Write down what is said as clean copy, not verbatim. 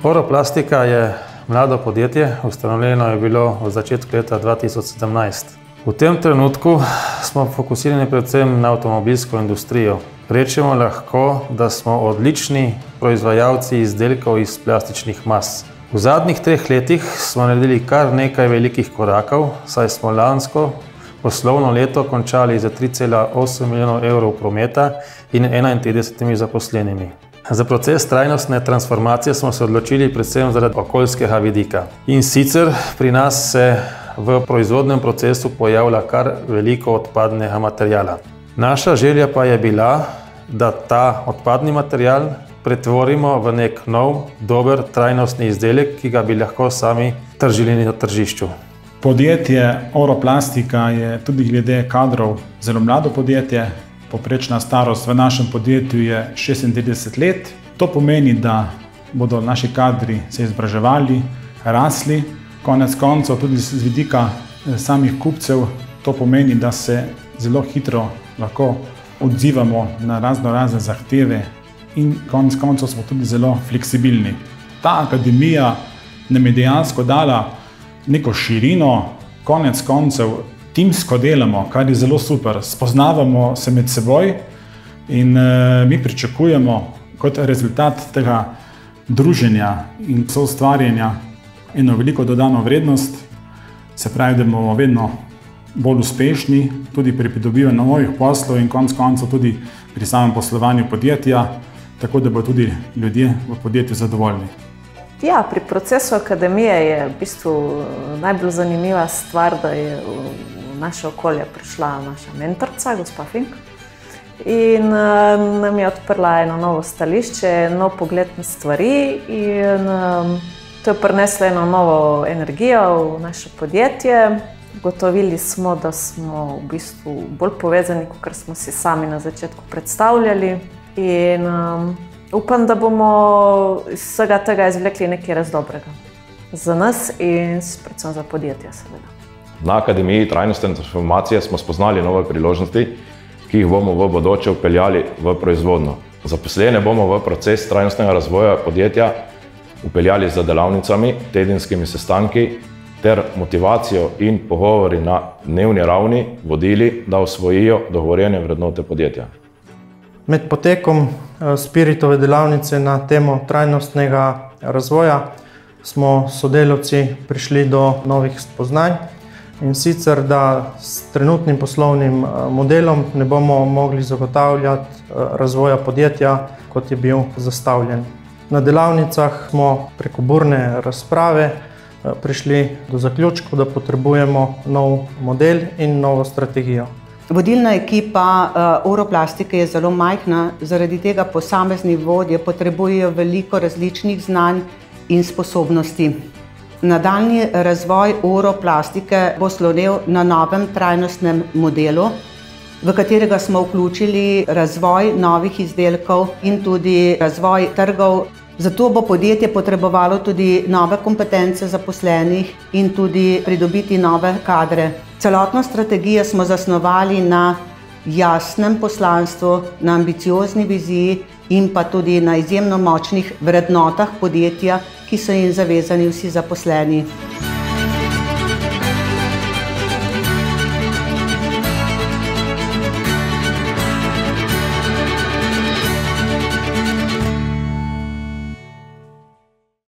Oroplastika je mlado podjetje, ustanovljeno je bilo v začetku leta 2017. V tem trenutku smo fokusirani predvsem na avtomobilsko industrijo. Rečemo lahko, da smo odlični proizvajalci izdelkov iz plastičnih mas. V zadnjih 3 letih smo naredili kar nekaj velikih korakov, saj smo lansko poslovno leto končali za 3,8 milijonov evrov prometa in 31 zaposlenimi. Za proces trajnostne transformacije smo se odločili predvsem zaradi okoljskega vidika. In sicer pri nas se v proizvodnem procesu pojavlja kar veliko odpadnega materijala. Naša želja pa je bila, da ta odpadni material pretvorimo v nek nov, dober, trajnostni izdelek, ki ga bi lahko sami tržili na tržišču. Podjetje Oroplastika je tudi glede kadrov zelo mlado podjetje. Povprečna starost v našem podjetju je 36 let. To pomeni, da bodo naši kadri se izobraževali, rasli. Konec koncev tudi z vidika samih kupcev to pomeni, da se zelo hitro lahko odzivamo na razne zahteve in konec koncev smo tudi zelo fleksibilni. Ta akademija nam je dejansko dala neko širino, konec koncev timsko delamo, kar je zelo super. Spoznavamo se med seboj in mi pričakujemo kot rezultat tega druženja in soustvarjanja eno veliko dodano vrednost. Se pravi, da bomo vedno bolj uspešni tudi pri pridobivanju novih poslov in konec koncev tudi pri samem poslovanju podjetja, tako da bodo tudi ljudje v podjetju zadovoljni. Ja, pri procesu akademije je v bistvu najbolj zanimiva stvar, da je v naše okolje prišla naša mentorica, gospa Fink, in nam je odprla eno novo stališče, nov pogled na stvari in to je prineslo eno novo energijo v naše podjetje. Ugotovili smo, da smo v bistvu bolj povezani, kot smo si sami na začetku predstavljali in upam, da bomo iz vsega tega izvlekli nekaj res dobrega za nas in predvsem za podjetje, seveda. Na Akademiji trajnostne transformacije smo spoznali nove priložnosti, ki jih bomo v bodoče vpeljali v proizvodnjo. Zaposlene bomo v proces trajnostnega razvoja podjetja vpeljali z delavnicami, tedenskimi sestanki ter motivacijo in pogovori na dnevni ravni vodili, da osvojijo dogovorjene vrednote podjetja. Med potekom Spiritove delavnice na temo trajnostnega razvoja smo sodelavci prišli do novih spoznanj in sicer, da s trenutnim poslovnim modelom ne bomo mogli zagotavljati razvoja podjetja, kot je bil zastavljen. Na delavnicah smo preko burne razprave prišli do zaključka, da potrebujemo nov model in novo strategijo. Vodilna ekipa Oroplastike je zelo majhna, zaradi tega posamezni vodje potrebujejo veliko različnih znanj in sposobnosti. Nadaljnji razvoj Oroplastike bo slonel na novem trajnostnem modelu, v katerega smo vključili razvoj novih izdelkov in tudi razvoj trgov. Zato bo podjetje potrebovalo tudi nove kompetence zaposlenih in tudi pridobiti nove kadre. Celotno strategijo smo zasnovali na jasnem poslanstvu, na ambiciozni viziji in pa tudi na izjemno močnih vrednotah podjetja, ki so jim zavezani vsi zaposleni.